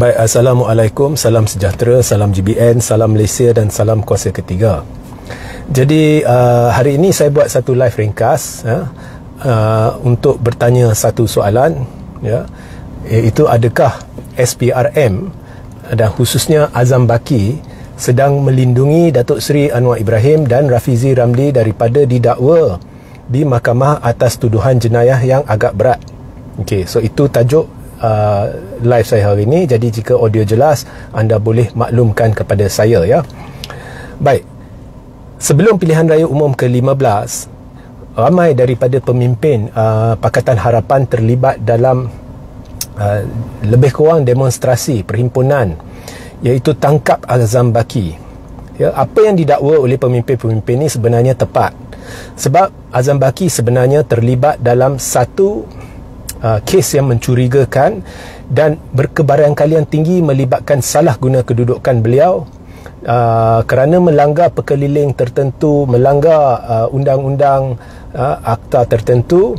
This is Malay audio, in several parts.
Baik, Assalamualaikum, salam sejahtera, salam GBN, salam Malaysia dan salam kuasa ketiga. Jadi hari ini saya buat satu live ringkas untuk bertanya satu soalan, iaitu adakah SPRM dan khususnya Azam Baki sedang melindungi Datuk Seri Anwar Ibrahim dan Rafizi Ramli daripada didakwa di mahkamah atas tuduhan jenayah yang agak berat. Okey, so itu tajuk live saya hari ini. Jadi jika audio jelas, anda boleh maklumkan kepada saya, ya. Baik, sebelum pilihan raya umum ke-15, ramai daripada pemimpin Pakatan Harapan terlibat dalam lebih kurang demonstrasi perhimpunan, iaitu tangkap Azam Baki. Ya, apa yang didakwa oleh pemimpin-pemimpin ini sebenarnya tepat, sebab Azam Baki sebenarnya terlibat dalam satu kes yang mencurigakan dan berkebarangkalian tinggi melibatkan salah guna kedudukan beliau kerana melanggar perkeliling tertentu, melanggar undang-undang akta tertentu,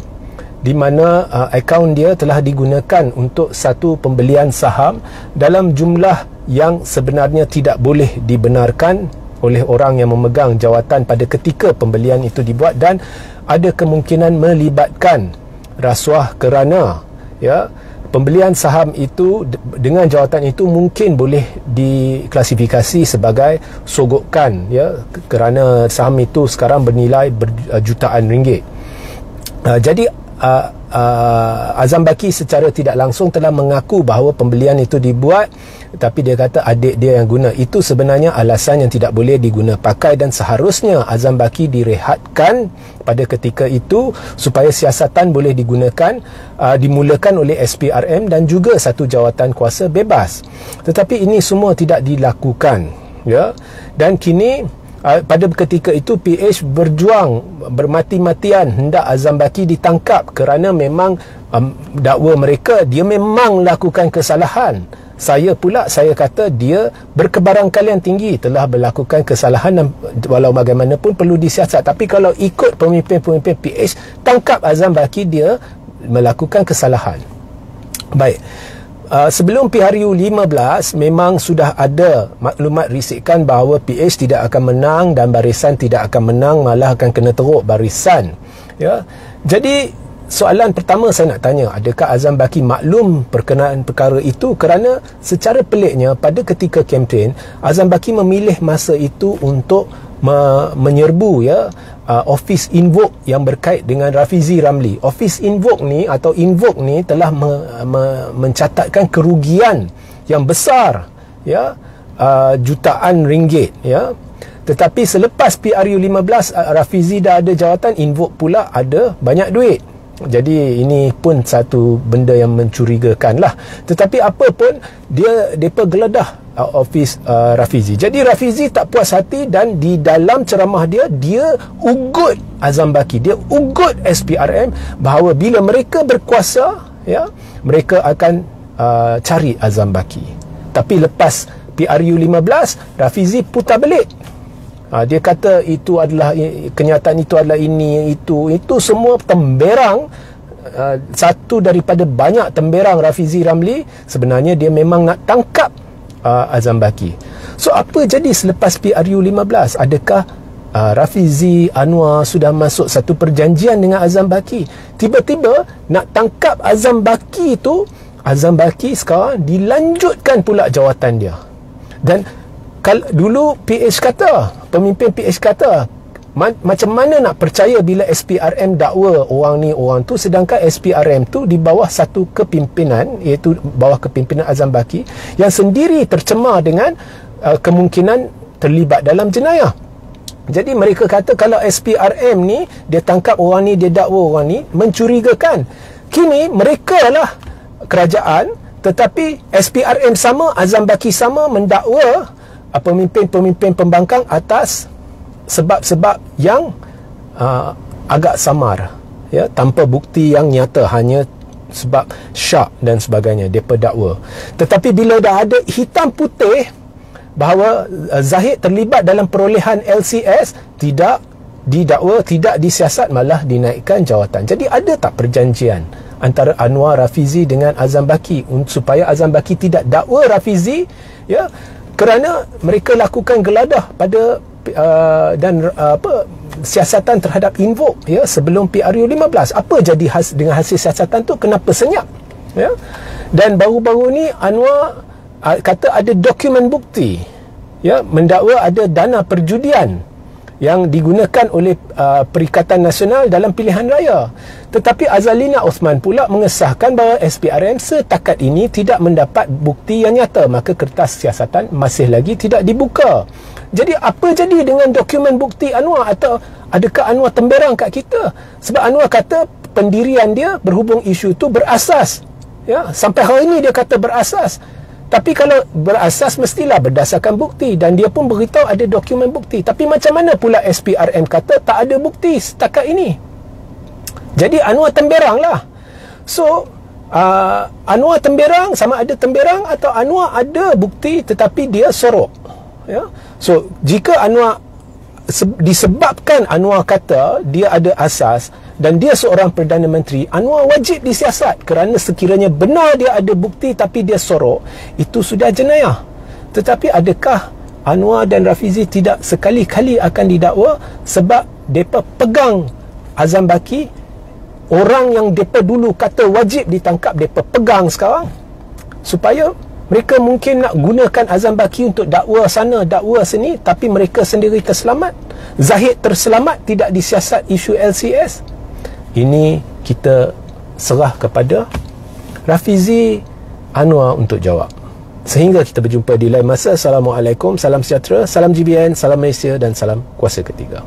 di mana akaun dia telah digunakan untuk satu pembelian saham dalam jumlah yang sebenarnya tidak boleh dibenarkan oleh orang yang memegang jawatan pada ketika pembelian itu dibuat, dan ada kemungkinan melibatkan rasuah kerana pembelian saham itu dengan jawatan itu mungkin boleh diklasifikasi sebagai sogokan, kerana saham itu sekarang bernilai jutaan ringgit. Jadi Azam Baki secara tidak langsung telah mengaku bahawa pembelian itu dibuat, tapi dia kata adik dia yang guna. Itu sebenarnya alasan yang tidak boleh diguna pakai, dan seharusnya Azam Baki direhatkan pada ketika itu supaya siasatan boleh digunakan, dimulakan oleh SPRM dan juga satu jawatan kuasa bebas. Tetapi ini semua tidak dilakukan, dan kini pada ketika itu PH berjuang bermati-matian hendak Azam Baki ditangkap kerana memang dakwa mereka dia memang lakukan kesalahan. Saya kata dia berkebarangkalian tinggi telah melakukan kesalahan, dan walau bagaimanapun perlu disiasat. Tapi kalau ikut pemimpin-pemimpin PH, tangkap Azam Baki, dia melakukan kesalahan. Baik, sebelum PRU15 memang sudah ada maklumat risikan bahawa PH tidak akan menang dan barisan tidak akan menang, malah akan kena teruk barisan. Jadi soalan pertama saya nak tanya, adakah Azam Baki maklum perkenaan perkara itu? Kerana secara peliknya pada ketika kempen, Azam Baki memilih masa itu untuk menyerbu office invoke yang berkait dengan Rafizi Ramli. Office invoke ni atau invoke ni telah mencatatkan kerugian yang besar, jutaan ringgit, Tetapi selepas PRU15, Rafizi dah ada jawatan, invoke pula ada banyak duit. Jadi ini pun satu benda yang mencurigakan lah. Tetapi apa pun, mereka geledah office Rafizi. Jadi Rafizi tak puas hati, dan di dalam ceramah dia ugut Azam Baki, dia ugut SPRM bahawa bila mereka berkuasa, mereka akan cari Azam Baki. Tapi lepas PRU15, Rafizi putar balik. Dia kata itu adalah kenyataan, itu adalah ini, itu semua temberang. Satu daripada banyak temberang Rafizi Ramli. Sebenarnya dia memang nak tangkap Azam Baki. So apa jadi selepas PRU15? Adakah Rafizi Anwar sudah masuk satu perjanjian dengan Azam Baki? Tiba-tiba nak tangkap Azam Baki itu, Azam Baki sekarang dilanjutkan pula jawatan dia. Dan dulu PH kata, pemimpin PH kata, macam mana nak percaya bila SPRM dakwa orang ni orang tu, sedangkan SPRM tu di bawah satu kepimpinan, iaitu bawah kepimpinan Azam Baki, yang sendiri tercemar dengan kemungkinan terlibat dalam jenayah. Jadi mereka kata kalau SPRM ni dia tangkap orang ni, dia dakwa orang ni, mencurigakan. Kini mereka lah kerajaan, tetapi SPRM sama, Azam Baki sama mendakwa pemimpin-pemimpin pembangkang atas sebab-sebab yang agak samar, tanpa bukti yang nyata, hanya sebab syak dan sebagainya mereka dakwa. Tetapi bila dah ada hitam putih bahawa Zahid terlibat dalam perolehan LCS, tidak didakwa, tidak disiasat, malah dinaikkan jawatan. Jadi ada tak perjanjian antara Anwar Rafizi dengan Azam Baki supaya Azam Baki tidak dakwa Rafizi, ya, kerana mereka lakukan geladah pada siasatan terhadap Invoke, ya, sebelum PRU 15. Apa jadi dengan hasil siasatan tu? Kenapa senyap, ya? Dan baru-baru ni Anwar kata ada dokumen bukti, ya, mendakwa ada dana perjudian yang digunakan oleh Perikatan Nasional dalam pilihan raya. Tetapi Azalina Osman pula mengesahkan bahawa SPRM setakat ini tidak mendapat bukti yang nyata, maka kertas siasatan masih lagi tidak dibuka. Jadi apa jadi dengan dokumen bukti Anwar? Atau adakah Anwar temberang kat kita? Sebab Anwar kata pendirian dia berhubung isu itu berasas, ya, sampai hari ini dia kata berasas. Tapi kalau berasas mestilah berdasarkan bukti, dan dia pun beritahu ada dokumen bukti. Tapi macam mana pula SPRM kata tak ada bukti setakat ini? Jadi Anwar temberang lah. So Anwar temberang, sama ada temberang atau Anwar ada bukti tetapi dia sorok, ya. So jika Anwar disebabkan Anwar kata dia ada asas dan dia seorang Perdana Menteri, Anwar wajib disiasat kerana sekiranya benar dia ada bukti tapi dia sorok, itu sudah jenayah. Tetapi adakah Anwar dan Rafizi tidak sekali-kali akan didakwa sebab mereka pegang Azam Baki, orang yang mereka dulu kata wajib ditangkap, mereka pegang sekarang, supaya mereka mungkin nak gunakan Azam Baki untuk dakwa sana, dakwa sini, tapi mereka sendiri terselamat. Zahid terselamat, tidak disiasat isu LCS. Ini kita serah kepada Rafizi Anwar untuk jawab. Sehingga kita berjumpa di lain masa. Assalamualaikum, salam sejahtera, salam GBN, salam Malaysia dan salam kuasa ketiga.